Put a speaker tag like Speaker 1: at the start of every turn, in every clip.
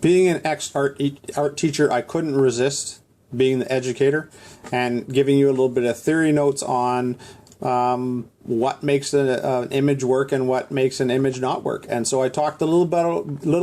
Speaker 1: Being an ex-art teacher, I couldn't resist being the educator and giving you a little bit of theory notes on what makes an image work and what makes an image not work. And so I talked a little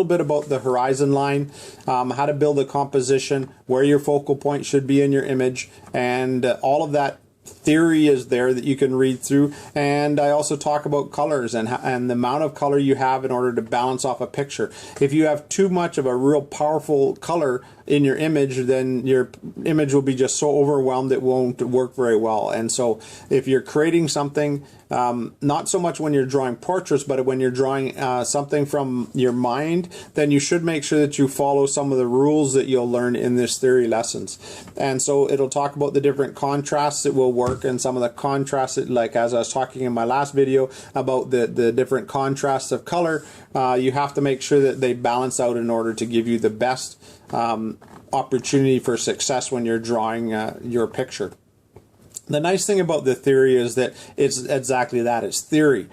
Speaker 1: bit about the horizon line, how to build a composition, where your focal point should be in your image, and all of that theory is there that you can read through. And I also talk about colors and the amount of color you have in order to balance off a picture. If you have too much of a real powerful color in your image, then your image will be just so overwhelmed it won't work very well. And so if you're creating something, not so much when you're drawing portraits, but when you're drawing something from your mind, then you should make sure that you follow some of the rules that you'll learn in this theory lessons. And so it'll talk about the different contrasts that will work, and some of the contrasts that, like as I was talking in my last video about the different contrasts of color, you have to make sure that they balance out in order to give you the best opportunity for success when you're drawing your picture. The nice thing about the theory is that it's exactly that. It's theory.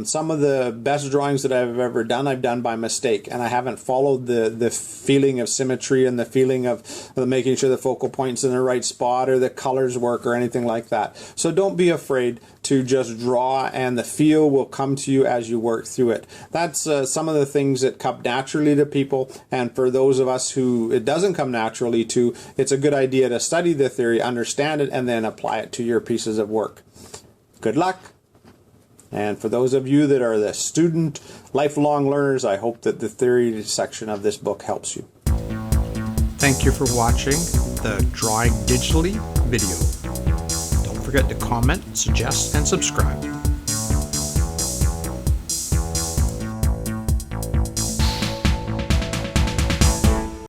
Speaker 1: Some of the best drawings that I've ever done, I've done by mistake, and I haven't followed the feeling of symmetry and the feeling of making sure the focal point's in the right spot or the colors work or anything like that. So don't be afraid to just draw, and the feel will come to you as you work through it. That's some of the things that come naturally to people, and for those of us who it doesn't come naturally to, it's a good idea to study the theory, understand it, and then apply it to your pieces of work. Good luck! And for those of you that are the student, lifelong learners, I hope that the theory section of this book helps you. Thank you for watching the Drawing Digitally video. Don't forget to comment, suggest, and subscribe.